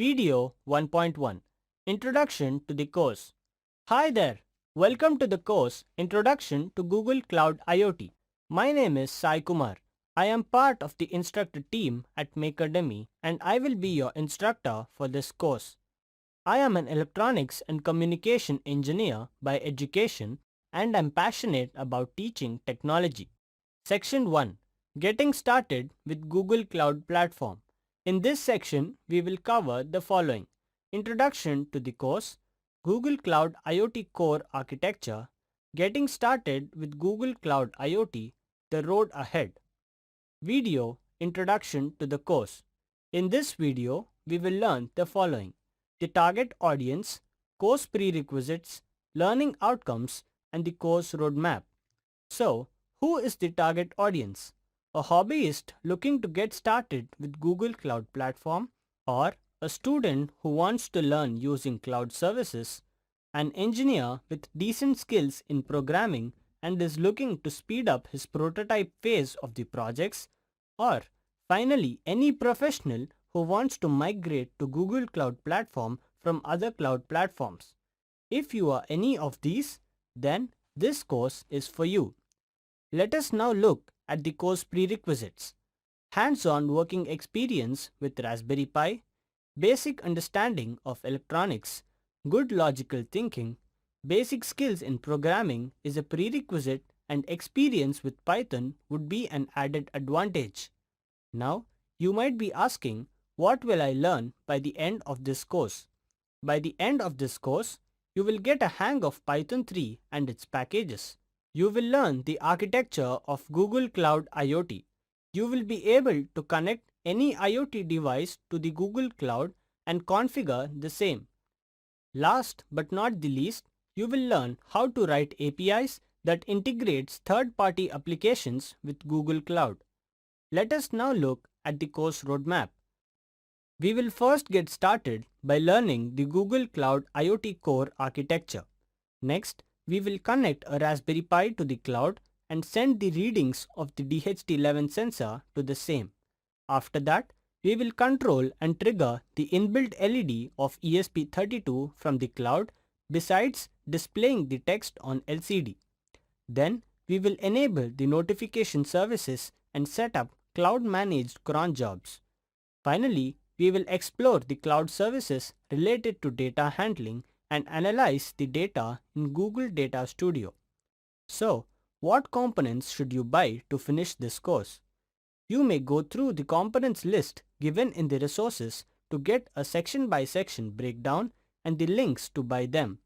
Video 1.1 Introduction to the course. Hi there, welcome to the course Introduction to Google Cloud IoT. My name is Sai Kumar. I am part of the instructor team at Makerdemy and I will be your instructor for this course. I am an electronics and communication engineer by education and am passionate about teaching technology. Section 1 Getting Started with Google Cloud Platform. In this section, we will cover the following: Introduction to the course, Google Cloud IoT Core Architecture, Getting Started with Google Cloud IoT, The Road Ahead. Video Introduction to the course. In this video, we will learn the following: the target audience, course prerequisites, learning outcomes, and the course roadmap. So, who is the target audience? A hobbyist looking to get started with Google Cloud Platform, or a student who wants to learn using cloud services, an engineer with decent skills in programming and is looking to speed up his prototype phase of the projects, or finally any professional who wants to migrate to Google Cloud Platform from other cloud platforms. If you are any of these, then this course is for you. Let us now look at the course prerequisites: hands-on working experience with Raspberry Pi, basic understanding of electronics, good logical thinking, basic skills in programming is a prerequisite, and experience with Python would be an added advantage. Now, you might be asking, what will I learn by the end of this course? By the end of this course, you will get a hang of Python 3 and its packages. You will learn the architecture of Google Cloud IoT. You will be able to connect any IoT device to the Google Cloud and configure the same. Last but not the least, you will learn how to write APIs that integrates third-party applications with Google Cloud. Let us now look at the course roadmap. We will first get started by learning the Google Cloud IoT Core architecture. Next, we will connect a Raspberry Pi to the cloud and send the readings of the DHT11 sensor to the same. After that, we will control and trigger the inbuilt LED of ESP32 from the cloud besides displaying the text on LCD. Then, we will enable the notification services and set up cloud-managed cron jobs. Finally, we will explore the cloud services related to data handling and analyze the data in Google Data Studio. So, what components should you buy to finish this course? You may go through the components list given in the resources to get a section-by-section breakdown and the links to buy them.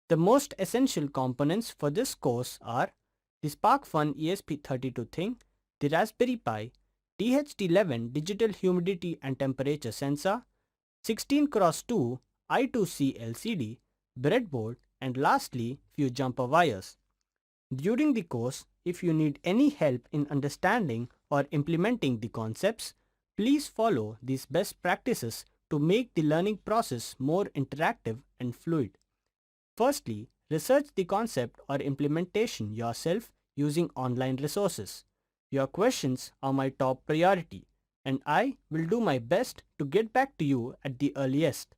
The most essential components for this course are the SparkFun ESP32 thing, the Raspberry Pi, DHT11 digital humidity and temperature sensor, 16x2 I2C LCD, breadboard, and lastly few jumper wires. During the course, if you need any help in understanding or implementing the concepts, please follow these best practices to make the learning process more interactive and fluid. Firstly, research the concept or implementation yourself using online resources. Your questions are my top priority, and I will do my best to get back to you at the earliest.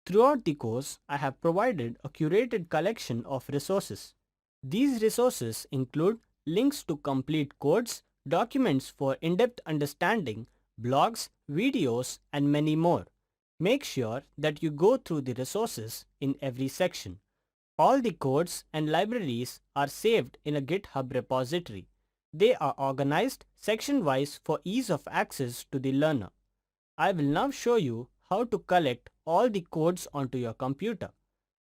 Throughout the course, I have provided a curated collection of resources. These resources include links to complete codes, documents for in-depth understanding, blogs, videos, and many more. Make sure that you go through the resources in every section. All the codes and libraries are saved in a GitHub repository. They are organized section-wise for ease of access to the learner. I will now show you how to collect all the codes onto your computer.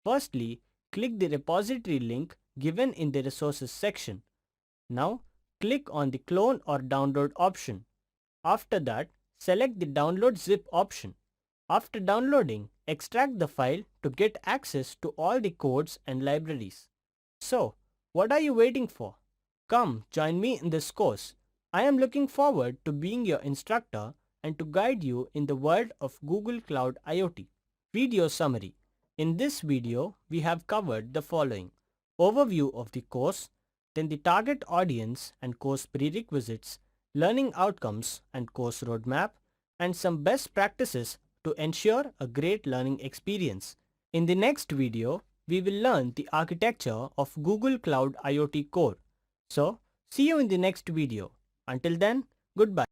Firstly, click the repository link given in the resources section. Now, click on the clone or download option. After that, select the download zip option. After downloading, extract the file to get access to all the codes and libraries. So, what are you waiting for? Come join me in this course. I am looking forward to being your instructor and to guide you in the world of Google Cloud IoT. Video summary. In this video, we have covered the following: overview of the course, then the target audience and course prerequisites, learning outcomes and course roadmap, and some best practices to ensure a great learning experience. In the next video, we will learn the architecture of Google Cloud IoT Core. So, see you in the next video. Until then, goodbye.